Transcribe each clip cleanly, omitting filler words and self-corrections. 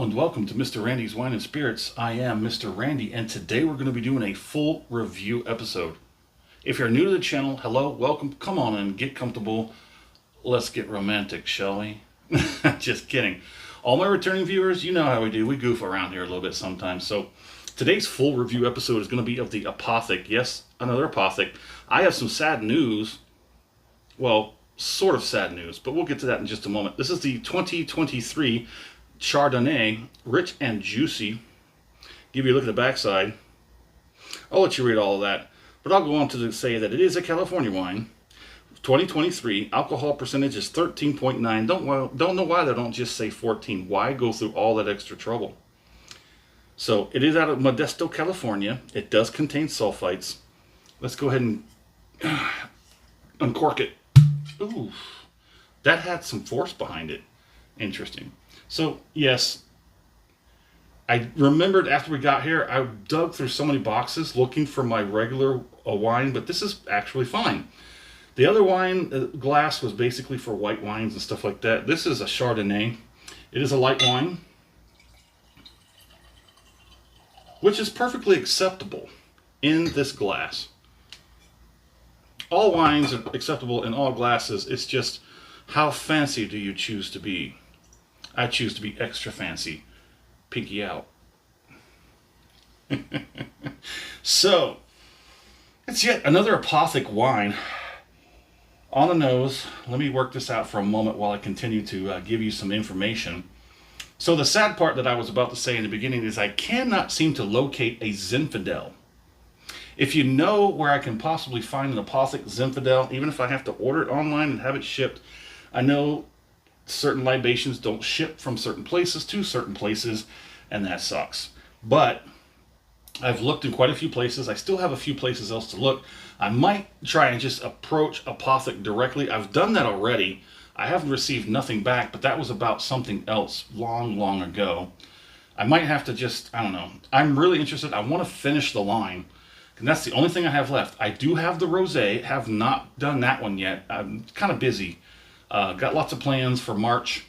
and welcome to Mr. Randy's Wine and Spirits. I am Mr. Randy, and today we're going to be doing a full review episode. If you're new to the channel, hello, welcome, come on in, get comfortable. Let's get romantic, shall we? Just kidding. All my returning viewers, you know how we do. We goof around here a little bit sometimes. So today's full review episode is going to be of the Apothic. Yes, another Apothic. I have some sad news. Well, sort of sad news, but we'll get to that in just a moment. This is the 2023 Chardonnay, rich and juicy. Give you a look at the backside. I'll let you read all of that, but I'll go on to say that it is a California wine. 2023, alcohol percentage is 13.9. Don't know why they don't just say 14. Why go through all that extra trouble? So it is out of Modesto, California. It does contain sulfites. Let's go ahead and uncork it. Ooh, that had some force behind it. Interesting. So, yes, I remembered after we got here, I dug through so many boxes looking for my regular wine, but this is actually fine. The other wine glass was basically for white wines and stuff like that. This is a Chardonnay. It is a light wine, which is perfectly acceptable in this glass. All wines are acceptable in all glasses. It's just, how fancy do you choose to be? I choose to be extra fancy. Pinky out. So, it's yet another Apothic wine. On the nose, let me work this out for a moment while I continue to give you some information. So the sad part that I was about to say in the beginning is I cannot seem to locate a Zinfandel. If you know where I can possibly find an Apothic Zinfandel, even if I have to order it online and have it shipped, I know certain libations don't ship from certain places to certain places, and that sucks. But I've looked in quite a few places. I still have a few places else to look. I might try and just approach Apothic directly. I've done that already. I haven't received nothing back, but that was about something else long ago. I might have to just, I don't know. I'm really interested. I want to finish the line. And that's the only thing I have left. I do have the rosé, have not done that one yet. I'm kind of busy. Got lots of plans for March,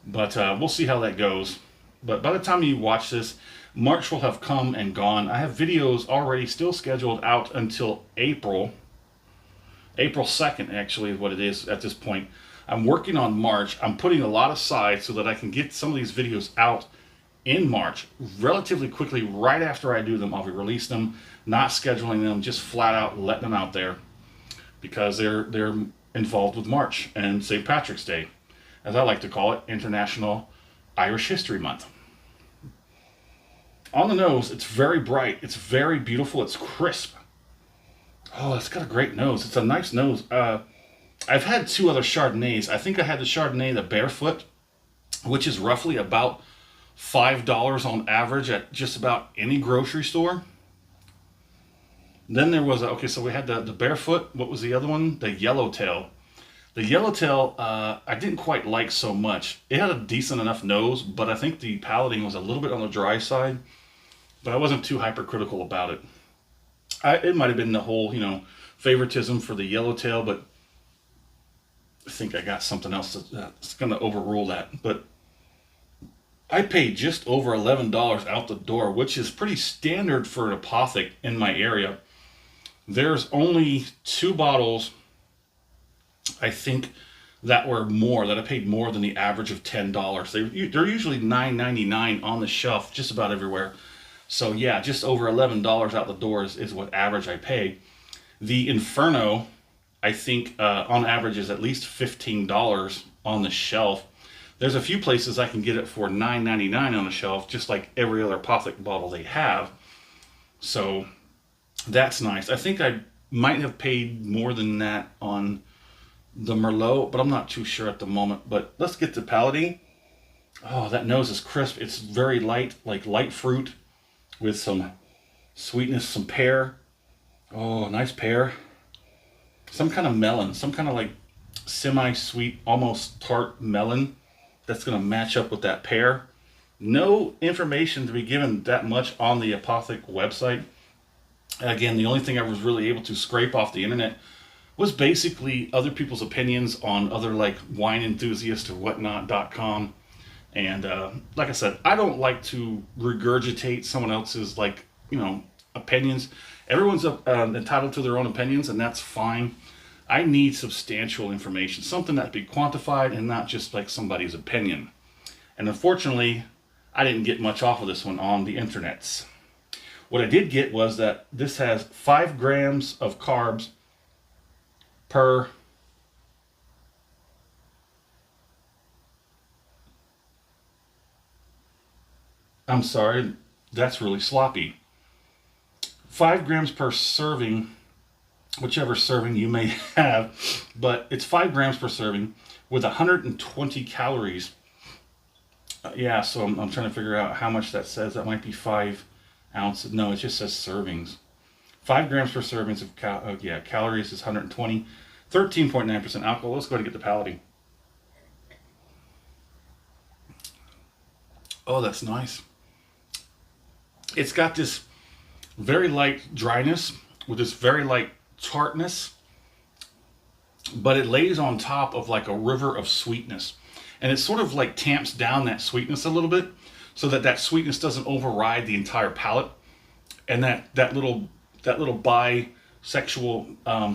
but we'll see how that goes. But by the time you watch this, March will have come and gone. I have videos already still scheduled out until April 2nd, actually, is what it is at this point. I'm working on March. I'm putting a lot aside so that I can get some of these videos out in March relatively quickly. Right after I do them, I'll be releasing them, not scheduling them, just flat out letting them out there, because they're involved with March and St. Patrick's Day, as I like to call it, International Irish History Month. On the nose, it's very bright, it's very beautiful, it's crisp. Oh, it's got a great nose. It's a nice nose. I've had two other Chardonnays. I think I had the Chardonnay, the Barefoot, which is roughly about $5 on average at just about any grocery store. Then there was, so we had the Barefoot. What was the other one? The Yellowtail. The Yellowtail, I didn't quite like so much. It had a decent enough nose, but I think the palating was a little bit on the dry side. But I wasn't too hypercritical about it. It might have been the whole, favoritism for the Yellowtail, but I think I got something else that's going to overrule that. But I paid just over $11 out the door, which is pretty standard for an Apothic in my area. There's only two bottles, I think, that I paid more than the average of $10. They're usually $9.99 on the shelf just about everywhere. So yeah, just over $11 out the door is what average I pay. The Inferno, I think, on average is at least $15 on the shelf. There's a few places I can get it for $9.99 on the shelf, just like every other Apothic bottle they have. So that's nice. I think I might have paid more than that on the Merlot, but I'm not too sure at the moment. But let's get to palating. Oh, that nose is crisp. It's very light, like light fruit with some sweetness, some pear. Oh, nice pear. Some kind of melon, some kind of like semi-sweet, almost tart melon that's going to match up with that pear. No information to be given that much on the Apothic website. Again, the only thing I was really able to scrape off the internet was basically other people's opinions on other like wine enthusiast or whatnot.com. And like I said, I don't like to regurgitate someone else's, like, opinions. Everyone's entitled to their own opinions, and that's fine. I need substantial information, something that be quantified and not just like somebody's opinion. And unfortunately, I didn't get much off of this one on the internets. What I did get was that this has 5 grams of carbs per I'm sorry, that's really sloppy. 5 grams per serving, whichever serving you may have, but it's 5 grams per serving with 120 calories. Yeah, so I'm trying to figure out how much that says. That might be 5 ounces. No, it just says servings. 5 grams per servings of calories is 120. 13.9% alcohol. Let's go ahead and get the palating. Oh, that's nice. It's got this very light dryness with this very light tartness, but it lays on top of like a river of sweetness. And it sort of like tamps down that sweetness a little bit so that that sweetness doesn't override the entire palate. And that little bisexual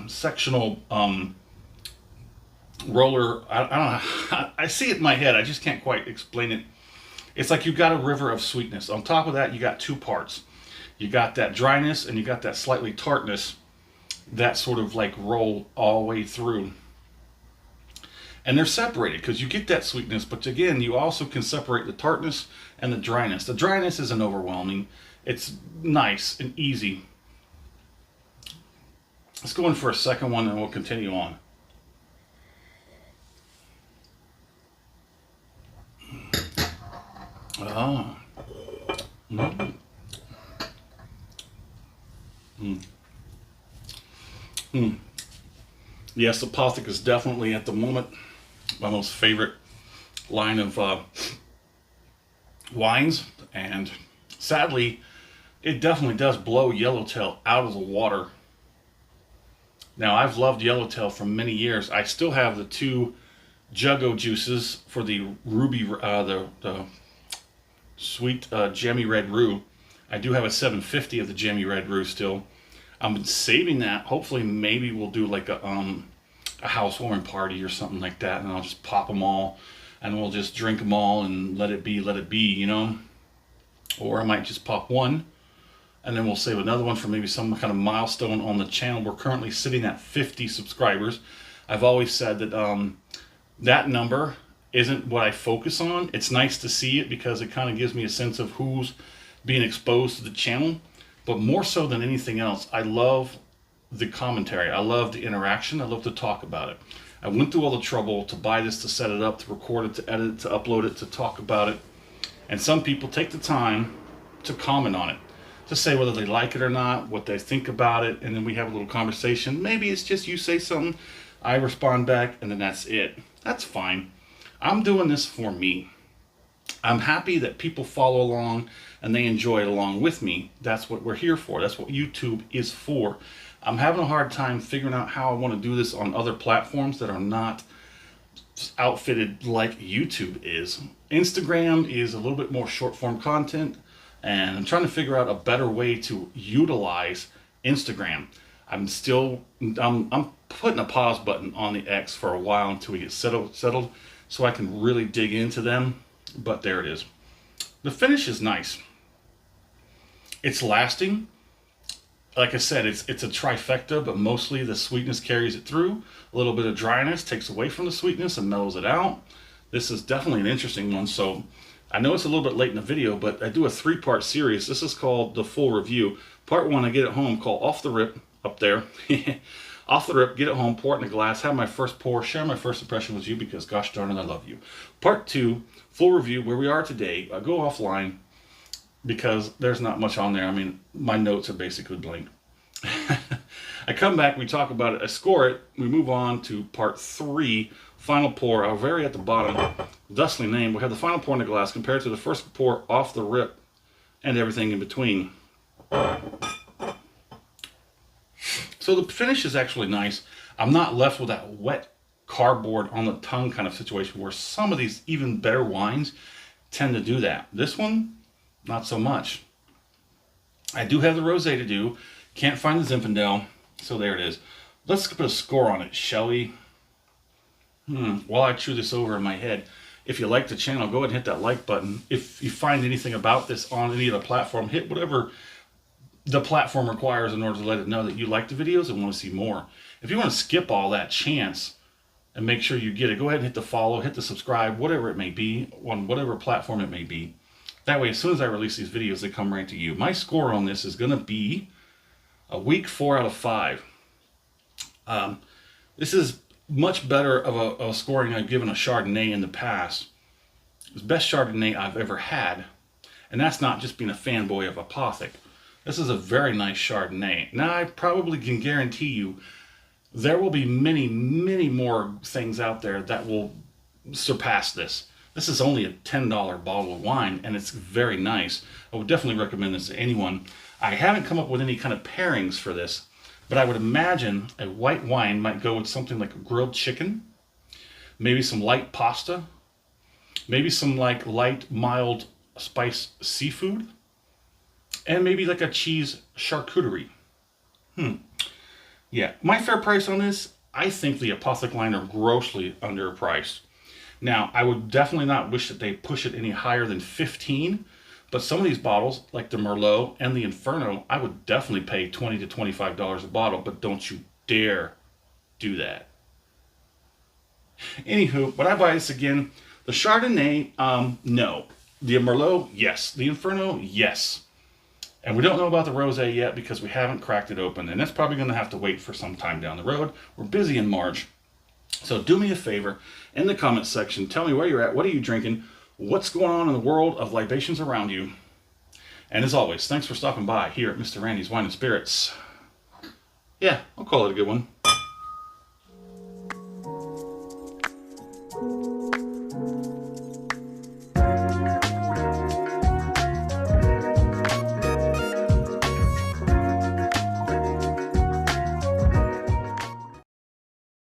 sectional roller, I don't know, I see it in my head, I just can't quite explain it. It's like you've got a river of sweetness. On top of that, you got 2 parts. You got that dryness and you got that slightly tartness that sort of like roll all the way through. And they're separated because you get that sweetness, but again, you also can separate the tartness and the dryness. The dryness isn't overwhelming. It's nice and easy. Let's go in for a second one and we'll continue on. Oh. Mm. Mm. Mm. Yes, Apothic is definitely at the moment my most favorite line of wines, and sadly, it definitely does blow Yellowtail out of the water. Now, I've loved Yellowtail for many years. I still have the 2 Juggo juices for the ruby, the sweet jammy red roux. I do have a 750 of the jammy red roux still. I'm saving that. Hopefully, maybe we'll do like a housewarming party or something like that, and I'll just pop them all, and we'll just drink them all and let it be, Or I might just pop one, and then we'll save another one for maybe some kind of milestone on the channel. We're currently sitting at 50 subscribers. I've always said that that number isn't what I focus on. It's nice to see it because it kind of gives me a sense of who's being exposed to the channel. But more so than anything else, I love the commentary. I love the interaction. I love to talk about it. I went through all the trouble to buy this, to set it up, to record it, to edit it, to upload it, to talk about it. And some people take the time to comment on it, to say whether they like it or not, what they think about it, and then we have a little conversation. Maybe it's just you say something, I respond back, and then that's it. That's fine. I'm doing this for me. I'm happy that people follow along and they enjoy it along with me. That's what we're here for. That's what YouTube is for. I'm having a hard time figuring out how I want to do this on other platforms that are not outfitted like YouTube is. Instagram is a little bit more short form content, and I'm trying to figure out a better way to utilize Instagram. I'm putting a pause button on the X for a while until we get settled so I can really dig into them. But there it is. The finish is nice. It's lasting. Like I said, it's a trifecta, but mostly the sweetness carries it through. A little bit of dryness takes away from the sweetness and mellows it out. This is definitely an interesting one. So I know it's a little bit late in the video, but I do a 3-part series. This is called the full review. Part 1, I get it home, called Off the Rip, up there. Off the rip, get it home, pour it in a glass, have my first pour, share my first impression with you because gosh darn it, I love you. Part 2, full review, where we are today. I go offline because there's not much on there. I mean, my notes are basically blank. I come back, we talk about it, I score it, we move on to part 3, final pour. I'll vary at the bottom, thusly named. We have the final pour in the glass compared to the first pour off the rip and everything in between. So the finish is actually nice. I'm not left with that wet cardboard on the tongue kind of situation where some of these even better wines tend to do that. This one, not so much. I do have the rosé to do. Can't find the Zinfandel, so there it is. Let's put a score on it, shall we? While I chew this over in my head, if you like the channel, go ahead and hit that like button. If you find anything about this on any of the platform, hit whatever the platform requires in order to let it know that you like the videos and want to see more. If you want to skip all that chance and make sure you get it, go ahead and hit the follow, hit the subscribe, whatever it may be, on whatever platform it may be. That way, as soon as I release these videos, they come right to you. My score on this is going to be a weak 4 out of 5. This is much better of a scoring I've given a Chardonnay in the past. It's the best Chardonnay I've ever had. And that's not just being a fanboy of Apothic. This is a very nice Chardonnay. Now, I probably can guarantee you there will be many, many more things out there that will surpass this. This is only a $10 bottle of wine, and it's very nice. I would definitely recommend this to anyone. I haven't come up with any kind of pairings for this, but I would imagine a white wine might go with something like a grilled chicken, maybe some light pasta, maybe some like light, mild spice seafood, and maybe like a cheese charcuterie. Yeah, my fair price on this, I think the Apothic line are grossly underpriced. Now, I would definitely not wish that they push it any higher than 15, but some of these bottles, like the Merlot and the Inferno, I would definitely pay $20 to $25 a bottle, but don't you dare do that. Anywho, would I buy this again? The Chardonnay, no. The Merlot, yes. The Inferno, yes. And we don't know about the rosé yet because we haven't cracked it open, and that's probably going to have to wait for some time down the road. We're busy in March. So do me a favor, in the comments section, tell me where you're at, what are you drinking, what's going on in the world of libations around you. And as always, thanks for stopping by here at Mr. Randy's Wine and Spirits. Yeah, I'll call it a good one.